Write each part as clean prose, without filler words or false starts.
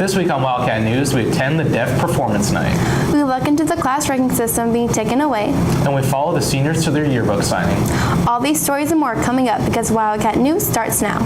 This week on Wildcat News, we attend the Deaf Performance Night. We look into the class ranking system being taken away. And we follow the seniors to their yearbook signing. All these stories and more coming up because Wildcat News starts now.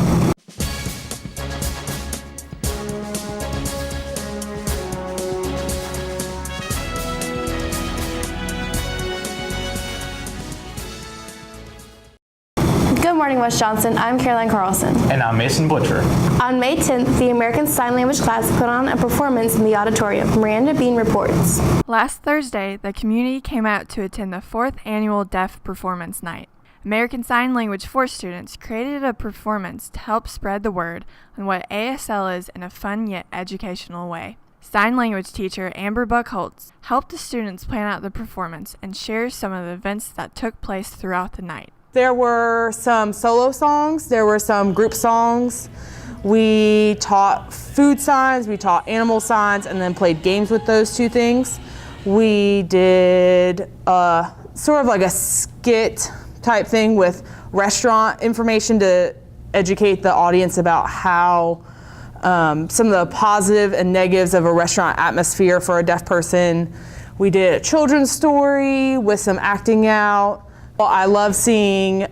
Good morning, West Johnston. I'm Caroline Carlson. And I'm Mason Butcher. On May 10th, the American Sign Language class put on a performance in the auditorium. Miranda Bean reports. Last Thursday, the community came out to attend the 4th annual Deaf Performance Night. American Sign Language 4 students created a performance to help spread the word on what ASL is in a fun yet educational way. Sign language teacher Amber Buckholtz helped the students plan out the performance and shares some of the events that took place throughout the night. There were some solo songs, there were some group songs. We taught food signs, we taught animal signs, and then played games with those two things. We did sort of like a skit type thing with restaurant information to educate the audience about how some of the positive and negatives of a restaurant atmosphere for a deaf person. We did a children's story with some acting out. Well, I love seeing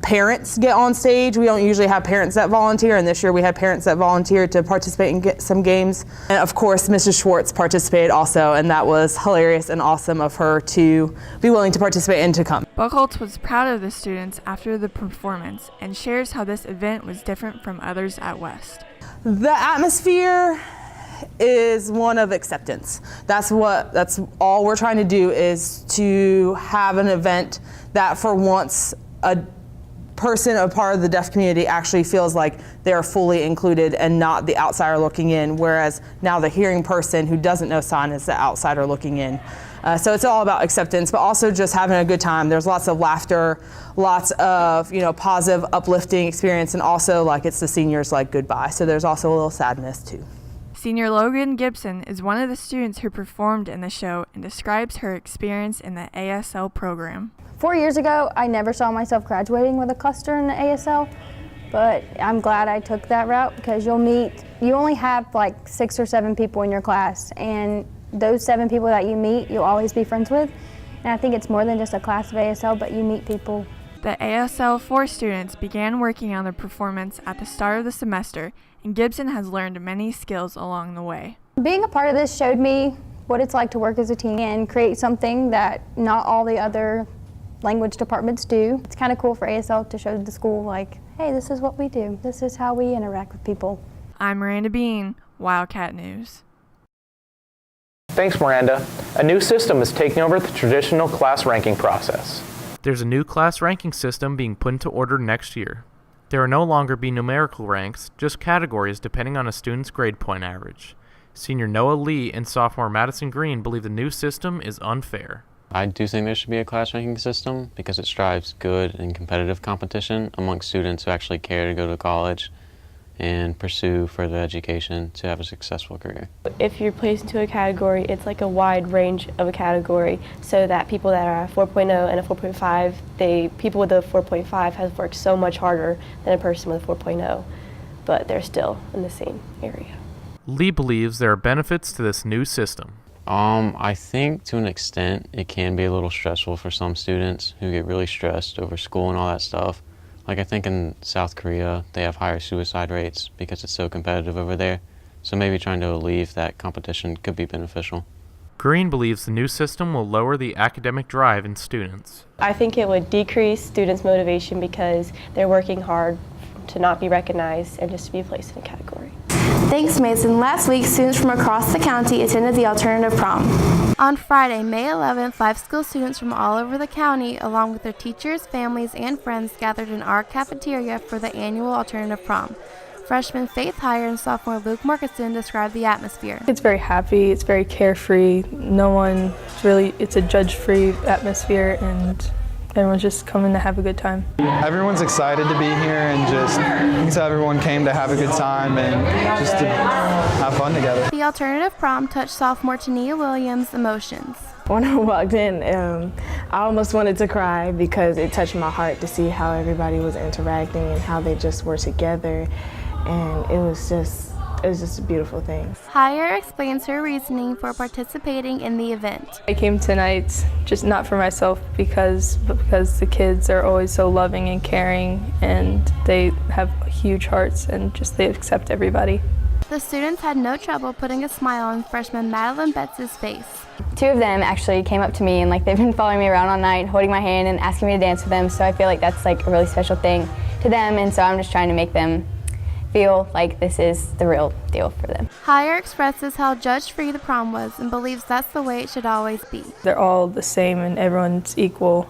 parents get on stage. We don't usually have parents that volunteer, and this year we had parents that volunteered to participate in get some games. And of course, Mrs. Schwartz participated also, and that was hilarious and awesome of her to be willing to participate and to come. Buckholtz was proud of the students after the performance and shares how this event was different from others at West. The atmosphere is one of acceptance. That's all we're trying to do, is to have an event that for once a person, a part of the deaf community, actually feels like they're fully included and not the outsider looking in, whereas now the hearing person who doesn't know sign is the outsider looking in. So it's all about acceptance, but also just having a good time. There's lots of laughter, lots of positive, uplifting experience, and also like it's the seniors like goodbye. So there's also a little sadness too. Senior Logan Gibson is one of the students who performed in the show and describes her experience in the ASL program. 4 years ago, I never saw myself graduating with a cluster in the ASL, but I'm glad I took that route because you only have like 6 or 7 people in your class, and those 7 people that you meet, you'll always be friends with. And I think it's more than just a class of ASL, but you meet people. The ASL 4 students began working on the performance at the start of the semester, and Gibson has learned many skills along the way. Being a part of this showed me what it's like to work as a team and create something that not all the other language departments do. It's kind of cool for ASL to show the school, like, hey, this is what we do. This is how we interact with people. I'm Miranda Bean, Wildcat News. Thanks, Miranda. A new system is taking over the traditional class ranking process. There's a new class ranking system being put into order next year. There will no longer be numerical ranks, just categories depending on a student's grade point average. Senior Noah Lee and sophomore Madison Green believe the new system is unfair. I do think there should be a class ranking system because it strives good and competitive competition among students who actually care to go to college and pursue further education to have a successful career. If you're placed into a category, it's like a wide range of a category, so that people that are a 4.0 and a 4.5, people with a 4.5 have worked so much harder than a person with a 4.0, but they're still in the same area. Lee believes there are benefits to this new system. I think to an extent it can be a little stressful for some students who get really stressed over school and all that stuff. Like I think in South Korea, they have higher suicide rates because it's so competitive over there. So maybe trying to alleviate that competition could be beneficial. Green believes the new system will lower the academic drive in students. I think it would decrease students' motivation because they're working hard to not be recognized and just to be placed in a category. Thanks, Mason. Last week, students from across the county attended the alternative prom. On Friday, May 11th, 5 school students from all over the county, along with their teachers, families, and friends, gathered in our cafeteria for the annual alternative prom. Freshman Faith Heyer and sophomore Luke Markison described the atmosphere. It's very happy, it's very carefree. It's a judge-free atmosphere, and everyone's just coming to have a good time. Everyone's excited to be here, and just thinks everyone came to have a good time and just to have fun together. The alternative prom touched sophomore Tania Williams' emotions. When I walked in, I almost wanted to cry because it touched my heart to see how everybody was interacting and how they just were together. And it was was just a beautiful thing. Hire explains her reasoning for participating in the event. I came tonight just not for myself but because the kids are always so loving and caring, and they have huge hearts and just they accept everybody. The students had no trouble putting a smile on freshman Madeline Betts' face. 2 of them actually came up to me and they've been following me around all night, holding my hand and asking me to dance with them. So I feel like that's a really special thing to them, and so I'm just trying to make them feel like this is the real deal for them. Hire expresses how judge-free the prom was and believes that's the way it should always be. They're all the same and everyone's equal,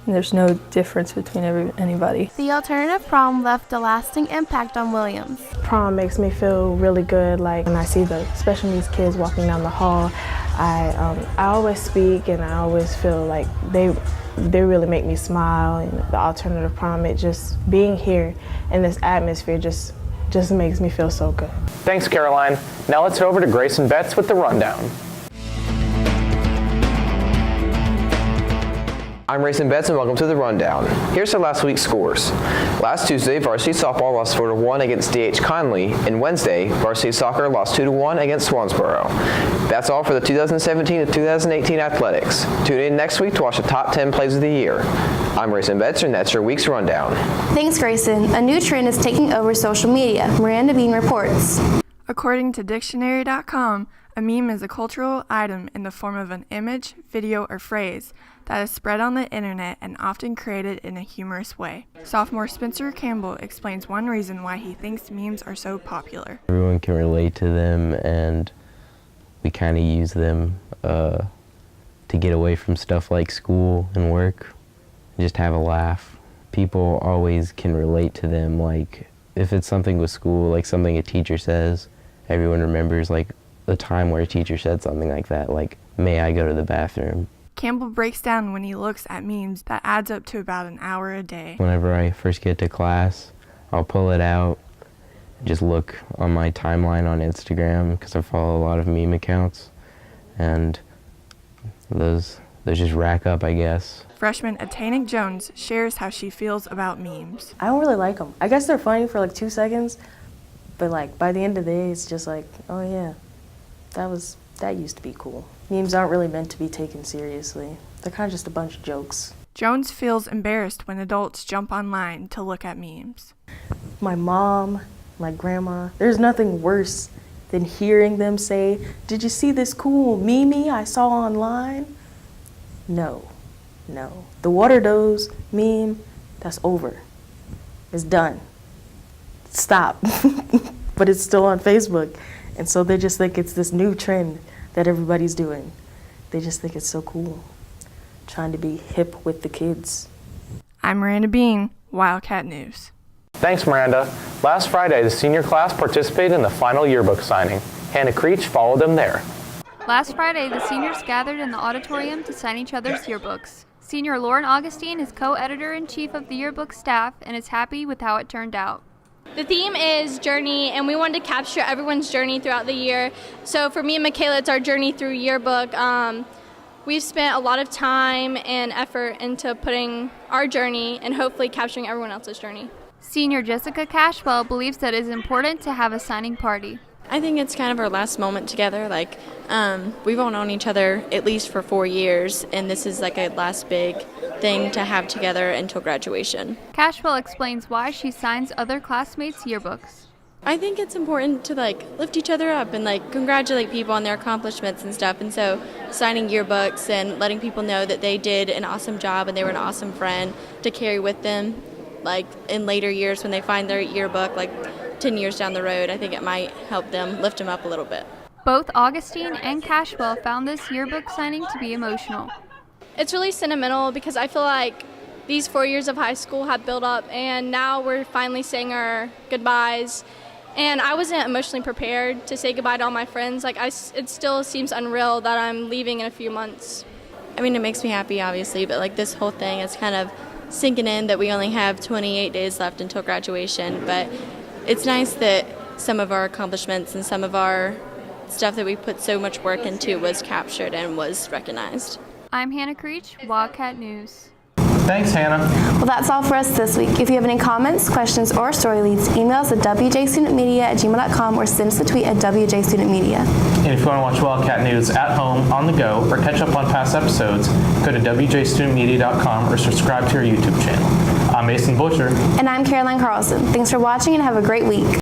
and there's no difference between anybody. The alternative prom left a lasting impact on Williams. Prom makes me feel really good. When I see the special needs kids walking down the hall, I always speak and I always feel like they really make me smile. And the alternative prom, it just being here in this atmosphere just makes me feel so good. Thanks, Caroline. Now let's head over to Grayson Betts with the rundown. I'm Grayson Betts and welcome to the Rundown. Here's our last week's scores. Last Tuesday, varsity softball lost 4-1 against D.H. Conley, and Wednesday, varsity soccer lost 2-1 against Swansboro. That's all for the 2017 to 2018 athletics. Tune in next week to watch the top 10 plays of the year. I'm Grayson Betts, and that's your week's Rundown. Thanks, Grayson. A new trend is taking over social media. Miranda Bean reports. According to dictionary.com, a meme is a cultural item in the form of an image, video, or phrase that is spread on the internet and often created in a humorous way. Sophomore Spencer Campbell explains one reason why he thinks memes are so popular. Everyone can relate to them, and we kind of use them to get away from stuff like school and work, and just have a laugh. People always can relate to them. If it's something with school, like something a teacher says, everyone remembers the time where a teacher said something like that, may I go to the bathroom? Campbell breaks down when he looks at memes that adds up to about an hour a day. Whenever I first get to class, I'll pull it out, just look on my timeline on Instagram, because I follow a lot of meme accounts, and those just rack up, I guess. Freshman Atanic Jones shares how she feels about memes. I don't really like them. I guess they're funny for 2 seconds, but by the end of the day, it's just oh yeah, that used to be cool. Memes aren't really meant to be taken seriously. They're kind of just a bunch of jokes. Jones feels embarrassed when adults jump online to look at memes. My mom, my grandma, there's nothing worse than hearing them say, "Did you see this cool meme I saw online?" No. The water dose meme, that's over. It's done. Stop. But it's still on Facebook. And so they just think it's this new trend that everybody's doing. They just think it's so cool. Trying to be hip with the kids. I'm Miranda Bean, Wildcat News. Thanks, Miranda. Last Friday, the senior class participated in the final yearbook signing. Hannah Creech followed them there. Last Friday, the seniors gathered in the auditorium to sign each other's yearbooks. Senior Lauren Augustine is co-editor-in-chief of the yearbook staff and is happy with how it turned out. The theme is journey, and we wanted to capture everyone's journey throughout the year. So for me and Michaela, it's our journey through yearbook. We've spent a lot of time and effort into putting our journey and hopefully capturing everyone else's journey. Senior Jessica Cashwell believes that it is important to have a signing party. I think it's kind of our last moment together. We've all known each other at least for 4 years, and this is a last big thing to have together until graduation. Cashwell explains why she signs other classmates' yearbooks. I think it's important to lift each other up and congratulate people on their accomplishments and stuff. And so signing yearbooks and letting people know that they did an awesome job and they were an awesome friend to carry with them, in later years when they find their yearbook, 10 years down the road, I think it might help them lift them up a little bit. Both Augustine and Cashwell found this yearbook signing to be emotional. It's really sentimental because I feel like these 4 years of high school have built up, and now we're finally saying our goodbyes. And I wasn't emotionally prepared to say goodbye to all my friends. It still seems unreal that I'm leaving in a few months. I mean, it makes me happy, obviously, but this whole thing is kind of sinking in that we only have 28 days left until graduation. But it's nice that some of our accomplishments and some of our stuff that we put so much work into was captured and was recognized. I'm Hannah Creech, Wildcat News. Thanks, Hannah. Well, that's all for us this week. If you have any comments, questions, or story leads, email us at wjstudentmedia@gmail.com or send us a tweet at wjstudentmedia. And if you want to watch Wildcat News at home, on the go, or catch up on past episodes, go to wjstudentmedia.com or subscribe to our YouTube channel. I'm Mason Butcher. And I'm Caroline Carlson. Thanks for watching and have a great week.